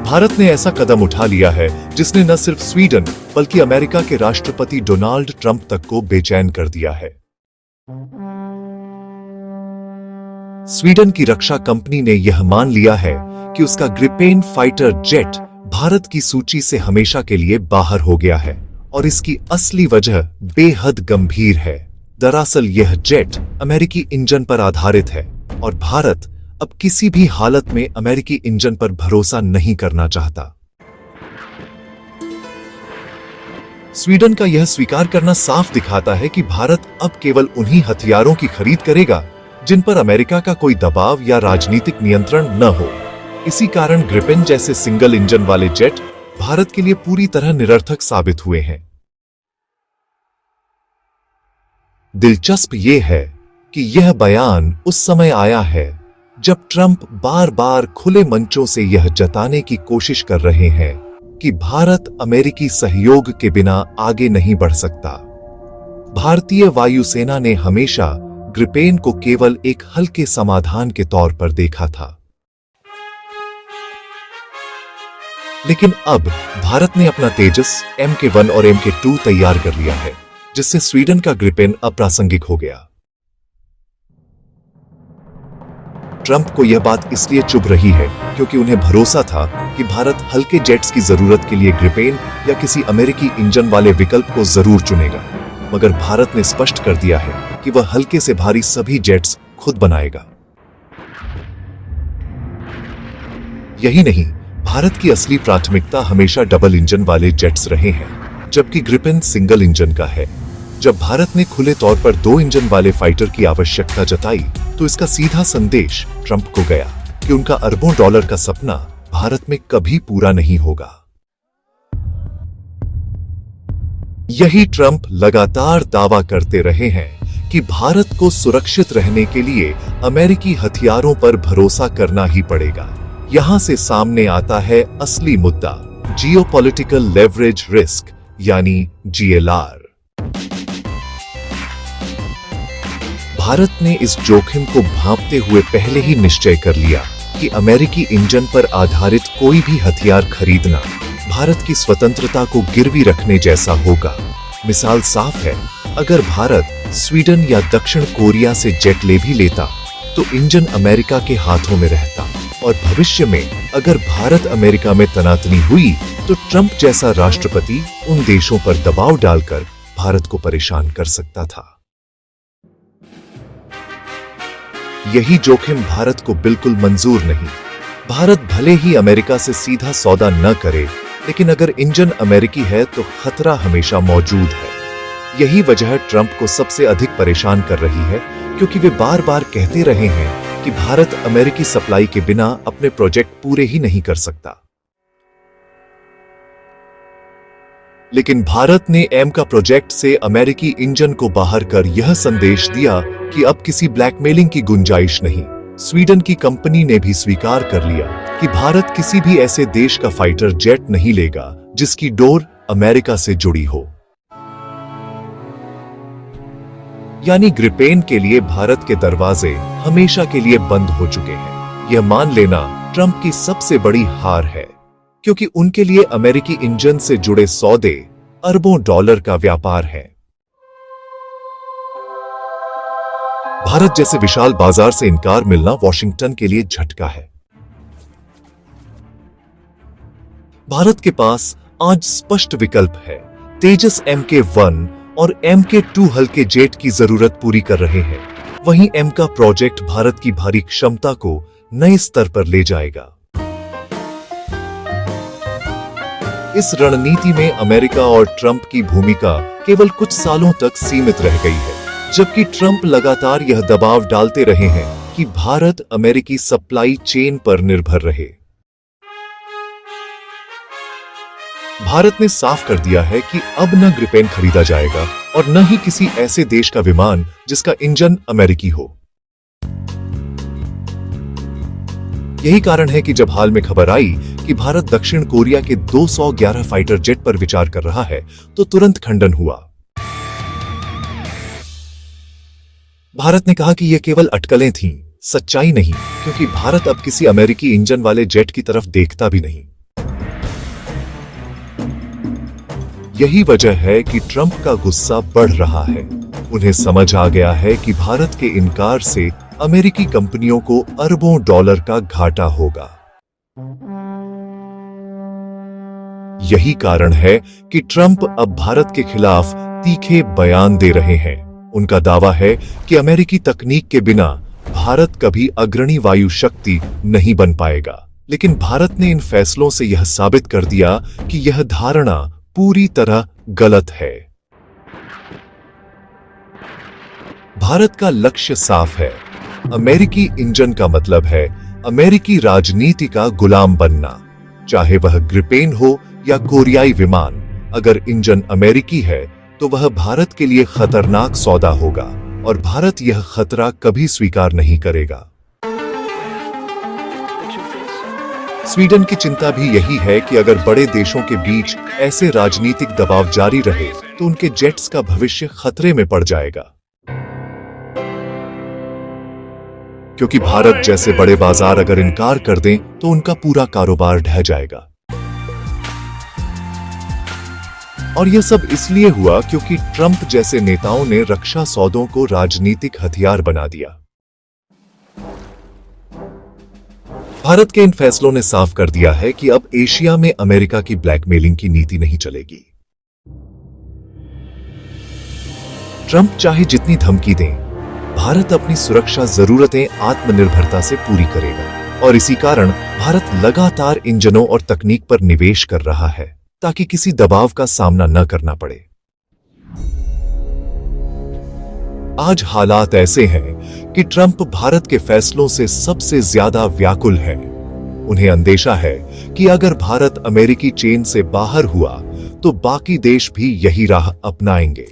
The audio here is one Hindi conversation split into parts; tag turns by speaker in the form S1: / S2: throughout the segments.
S1: भारत ने ऐसा कदम उठा लिया है जिसने न सिर्फ स्वीडन बल्कि अमेरिका के राष्ट्रपति डोनाल्ड ट्रंप तक को बेचैन कर दिया है। स्वीडन की रक्षा कंपनी ने यह मान लिया है कि उसका ग्रिपेन फाइटर जेट भारत की सूची से हमेशा के लिए बाहर हो गया है और इसकी असली वजह बेहद गंभीर है। दरअसल यह जेट अमेरिकी इंजन पर आधारित है और भारत अब किसी भी हालत में अमेरिकी इंजन पर भरोसा नहीं करना चाहता। स्वीडन का यह स्वीकार करना साफ दिखाता है कि भारत अब केवल उन्हीं हथियारों की खरीद करेगा जिन पर अमेरिका का कोई दबाव या राजनीतिक नियंत्रण न हो। इसी कारण ग्रिपेन जैसे सिंगल इंजन वाले जेट भारत के लिए पूरी तरह निरर्थक साबित हुए हैं। दिलचस्प यह है कि यह बयान उस समय आया है जब ट्रंप बार बार खुले मंचों से यह जताने की कोशिश कर रहे हैं कि भारत अमेरिकी सहयोग के बिना आगे नहीं बढ़ सकता। भारतीय वायुसेना ने हमेशा ग्रिपेन को केवल एक हल्के समाधान के तौर पर देखा था, लेकिन अब भारत ने अपना तेजस MK1 और MK2 तैयार कर लिया है, जिससे स्वीडन का ग्रिपेन अप्रासंगिक हो गया। ट्रंप को यह बात इसलिए चुभ रही है क्योंकि उन्हें भरोसा था कि भारत हल्के जेट्स की जरूरत के लिए ग्रिपेन या किसी अमेरिकी इंजन वाले विकल्प को जरूर चुनेगा, मगर भारत ने स्पष्ट कर दिया है कि वह हल्के से भारी सभी जेट्स खुद बनाएगा। यही नहीं, भारत की असली प्राथमिकता हमेशा डबल इंजन वाले जेट्स रहे हैं, जबकि ग्रिपेन सिंगल इंजन का है। जब भारत ने खुले तौर पर 2 इंजन वाले फाइटर की आवश्यकता जताई तो इसका सीधा संदेश ट्रंप को गया कि उनका अरबों डॉलर का सपना भारत में कभी पूरा नहीं होगा। यही ट्रंप लगातार दावा करते रहे हैं कि भारत को सुरक्षित रहने के लिए अमेरिकी हथियारों पर भरोसा करना ही पड़ेगा। यहां से सामने आता है असली मुद्दा, जियोपॉलिटिकल लेवरेज रिस्क यानी GLR। भारत ने इस जोखिम को भांपते हुए पहले ही निश्चय कर लिया कि अमेरिकी इंजन पर आधारित कोई भी हथियार खरीदना भारत की स्वतंत्रता को गिरवी रखने जैसा होगा। मिसाल साफ है, अगर भारत स्वीडन या दक्षिण कोरिया से जेट ले भी लेता तो इंजन अमेरिका के हाथों में रहता और भविष्य में अगर भारत अमेरिका में तनातनी हुई तो ट्रंप जैसा राष्ट्रपति उन देशों पर दबाव डालकर भारत को परेशान कर सकता था। यही जोखिम भारत को बिल्कुल मंजूर नहीं। भारत भले ही अमेरिका से सीधा सौदा न करे, लेकिन अगर इंजन अमेरिकी है तो खतरा हमेशा मौजूद है। यही वजह ट्रंप को सबसे अधिक परेशान कर रही है, क्योंकि वे बार बार कहते रहे हैं कि भारत अमेरिकी सप्लाई के बिना अपने प्रोजेक्ट पूरे ही नहीं कर सकता। लेकिन भारत ने एमका प्रोजेक्ट से अमेरिकी इंजन को बाहर कर यह संदेश दिया कि अब किसी ब्लैकमेलिंग की गुंजाइश नहीं। स्वीडन की कंपनी ने भी स्वीकार कर लिया कि भारत किसी भी ऐसे देश का फाइटर जेट नहीं लेगा जिसकी डोर अमेरिका से जुड़ी हो। यानी ग्रिपेन के लिए भारत के दरवाजे हमेशा के लिए बंद हो चुके हैं। यह मान लेना ट्रंप की सबसे बड़ी हार है, क्योंकि उनके लिए अमेरिकी इंजन से जुड़े सौदे अरबों डॉलर का व्यापार है। भारत जैसे विशाल बाजार से इनकार मिलना वॉशिंगटन के लिए झटका है। भारत के पास आज स्पष्ट विकल्प है। तेजस MK1 और MK2 हल्के जेट की जरूरत पूरी कर रहे हैं। वहीं एमका प्रोजेक्ट भारत की भारी क्षमता को नए स्तर पर ले जाएगा। इस रणनीति में अमेरिका और ट्रंप की भूमिका केवल कुछ सालों तक सीमित रह गई है, जबकि ट्रंप लगातार यह दबाव डालते रहे हैं कि भारत अमेरिकी सप्लाई चेन पर निर्भर रहे। भारत ने साफ कर दिया है कि अब न ग्रिपेन खरीदा जाएगा और न ही किसी ऐसे देश का विमान जिसका इंजन अमेरिकी हो। यही कारण है कि जब हाल में खबर आई कि भारत दक्षिण कोरिया के 211 फाइटर जेट पर विचार कर रहा है तो तुरंत खंडन हुआ। भारत ने कहा कि यह केवल अटकलें थीं, सच्चाई नहीं, क्योंकि भारत अब किसी अमेरिकी इंजन वाले जेट की तरफ देखता भी नहीं। यही वजह है कि ट्रंप का गुस्सा बढ़ रहा है। उन्हें समझ आ गया है कि भारत के इनकार से अमेरिकी कंपनियों को अरबों डॉलर का घाटा होगा। यही कारण है कि ट्रंप अब भारत के खिलाफ तीखे बयान दे रहे हैं। उनका दावा है कि अमेरिकी तकनीक के बिना भारत कभी अग्रणी वायु शक्ति नहीं बन पाएगा। लेकिन भारत ने इन फैसलों से यह साबित कर दिया कि यह धारणा पूरी तरह गलत है। भारत का लक्ष्य साफ है। अमेरिकी इंजन का मतलब है अमेरिकी राजनीति का गुलाम बनना, चाहे वह ग्रिपेन हो या कोरियाई विमान। अगर इंजन अमेरिकी है तो वह भारत के लिए खतरनाक सौदा होगा और भारत यह खतरा कभी स्वीकार नहीं करेगा। स्वीडन की चिंता भी यही है कि अगर बड़े देशों के बीच ऐसे राजनीतिक दबाव जारी रहे तो उनके जेट्स का भविष्य खतरे में पड़ जाएगा, क्योंकि भारत जैसे बड़े बाजार अगर इनकार कर दें तो उनका पूरा कारोबार ढह जाएगा। और यह सब इसलिए हुआ क्योंकि ट्रंप जैसे नेताओं ने रक्षा सौदों को राजनीतिक हथियार बना दिया। भारत के इन फैसलों ने साफ कर दिया है कि अब एशिया में अमेरिका की ब्लैकमेलिंग की नीति नहीं चलेगी। ट्रंप चाहे जितनी धमकी दें, भारत अपनी सुरक्षा जरूरतें आत्मनिर्भरता से पूरी करेगा और इसी कारण भारत लगातार इंजनों और तकनीक पर निवेश कर रहा है ताकि किसी दबाव का सामना न करना पड़े। आज हालात ऐसे हैं कि ट्रंप भारत के फैसलों से सबसे ज्यादा व्याकुल है। उन्हें अंदेशा है कि अगर भारत अमेरिकी चेन से बाहर हुआ तो बाकी देश भी यही राह अपनाएंगे।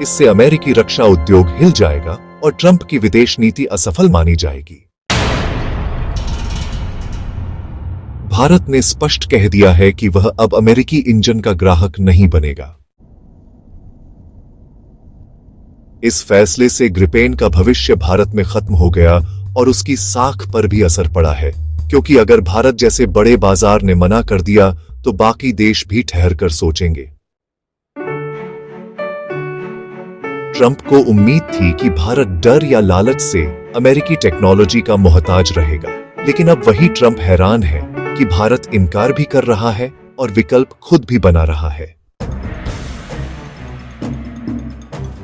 S1: इससे अमेरिकी रक्षा उद्योग हिल जाएगा और ट्रंप की विदेश नीति असफल मानी जाएगी। भारत ने स्पष्ट कह दिया है कि वह अब अमेरिकी इंजन का ग्राहक नहीं बनेगा। इस फैसले से ग्रिपेन का भविष्य भारत में खत्म हो गया और उसकी साख पर भी असर पड़ा है, क्योंकि अगर भारत जैसे बड़े बाजार ने मना कर दिया तो बाकी देश भी ठहर कर सोचेंगे। ट्रंप को उम्मीद थी कि भारत डर या लालच से अमेरिकी टेक्नोलॉजी का मोहताज रहेगा, लेकिन अब वही ट्रंप हैरान है कि भारत इनकार भी कर रहा है और विकल्प खुद भी बना रहा है।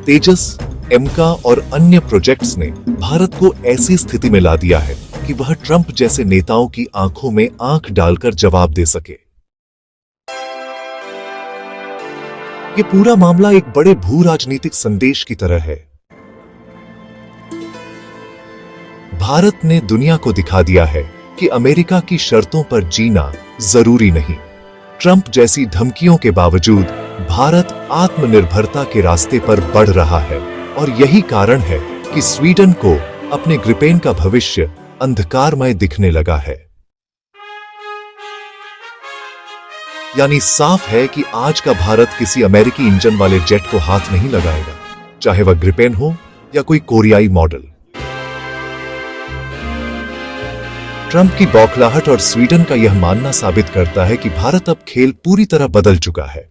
S1: तेजस, एमका और अन्य प्रोजेक्ट्स ने भारत को ऐसी स्थिति में ला दिया है कि वह ट्रंप जैसे नेताओं की आंखों में आंख डालकर जवाब दे सके। ये पूरा मामला एक बड़े भू राजनीतिक संदेश की तरह है। भारत ने दुनिया को दिखा दिया है कि अमेरिका की शर्तों पर जीना जरूरी नहीं। ट्रंप जैसी धमकियों के बावजूद भारत आत्मनिर्भरता के रास्ते पर बढ़ रहा है और यही कारण है कि स्वीडन को अपने ग्रिपेन का भविष्य अंधकारमय दिखने लगा है। यानी साफ है कि आज का भारत किसी अमेरिकी इंजन वाले जेट को हाथ नहीं लगाएगा, चाहे वह ग्रिपेन हो या कोई कोरियाई मॉडल। ट्रंप की बौखलाहट और स्वीडन का यह मानना साबित करता है कि भारत अब खेल पूरी तरह बदल चुका है।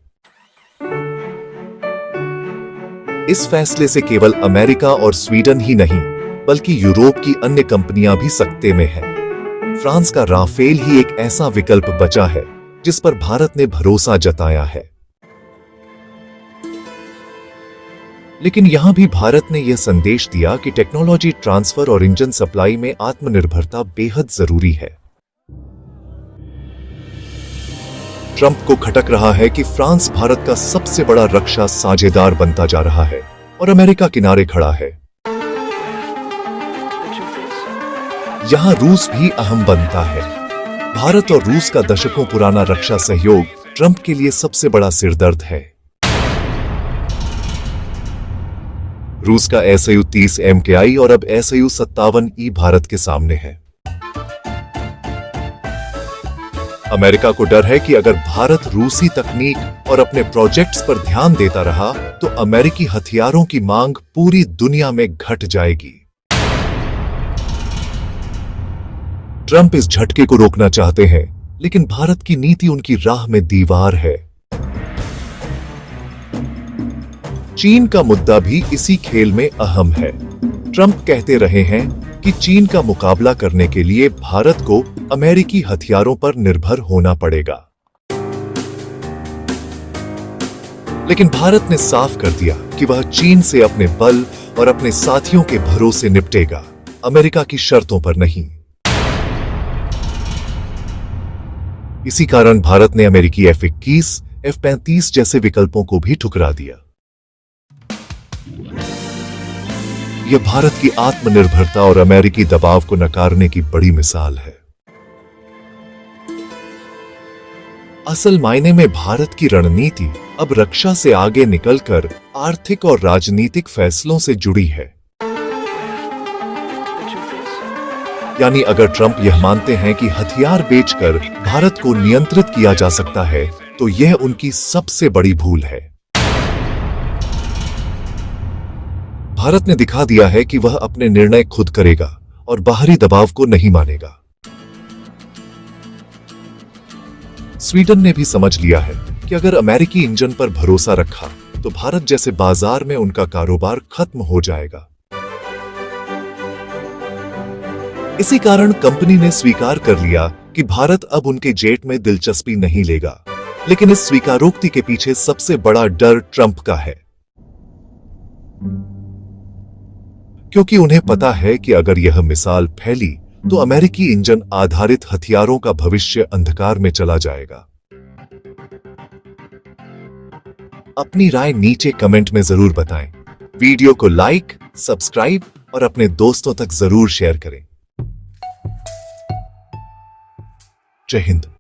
S1: इस फैसले से केवल अमेरिका और स्वीडन ही नहीं, बल्कि यूरोप की अन्य कंपनियां भी सकते में हैं। फ्रांस का राफेल ही एक ऐसा विकल्प बचा है जिस पर भारत ने भरोसा जताया है। लेकिन यहां भी भारत ने यह संदेश दिया कि टेक्नोलॉजी ट्रांसफर और इंजन सप्लाई में आत्मनिर्भरता बेहद जरूरी है। ट्रंप को खटक रहा है कि फ्रांस भारत का सबसे बड़ा रक्षा साझेदार बनता जा रहा है और अमेरिका किनारे खड़ा है। यहां रूस भी अहम बनता है। भारत और रूस का दशकों पुराना रक्षा सहयोग ट्रंप के लिए सबसे बड़ा सिरदर्द है। रूस का SU-30 MKI और अब SU-57E भारत के सामने है। अमेरिका को डर है कि अगर भारत रूसी तकनीक और अपने प्रोजेक्ट्स पर ध्यान देता रहा तो अमेरिकी हथियारों की मांग पूरी दुनिया में घट जाएगी। ट्रंप इस झटके को रोकना चाहते हैं, लेकिन भारत की नीति उनकी राह में दीवार है। चीन का मुद्दा भी इसी खेल में अहम है। ट्रंप कहते रहे हैं कि चीन का मुकाबला करने के लिए भारत को अमेरिकी हथियारों पर निर्भर होना पड़ेगा। लेकिन भारत ने साफ कर दिया कि वह चीन से अपने बल और अपने साथियों के भरोसे निपटेगा, अमेरिका की शर्तों पर नहीं। इसी कारण भारत ने अमेरिकी F-21, F-35 जैसे विकल्पों को भी ठुकरा दिया। यह भारत की आत्मनिर्भरता और अमेरिकी दबाव को नकारने की बड़ी मिसाल है। असल मायने में भारत की रणनीति अब रक्षा से आगे निकलकर आर्थिक और राजनीतिक फैसलों से जुड़ी है। यानी अगर ट्रंप यह मानते हैं कि हथियार बेचकर भारत को नियंत्रित किया जा सकता है, तो यह उनकी सबसे बड़ी भूल है। भारत ने दिखा दिया है कि वह अपने निर्णय खुद करेगा और बाहरी दबाव को नहीं मानेगा। स्वीडन ने भी समझ लिया है कि अगर अमेरिकी इंजन पर भरोसा रखा तो भारत जैसे बाजार में उनका कारोबार खत्म हो जाएगा। इसी कारण कंपनी ने स्वीकार कर लिया कि भारत अब उनके जेट में दिलचस्पी नहीं लेगा। लेकिन इस स्वीकारोक्ति के पीछे सबसे बड़ा डर ट्रंप का है, क्योंकि उन्हें पता है कि अगर यह मिसाल फैली तो अमेरिकी इंजन आधारित हथियारों का भविष्य अंधकार में चला जाएगा। अपनी राय नीचे कमेंट में जरूर बताएं। वीडियो को लाइक, सब्सक्राइब और अपने दोस्तों तक जरूर शेयर करें। जय हिंद।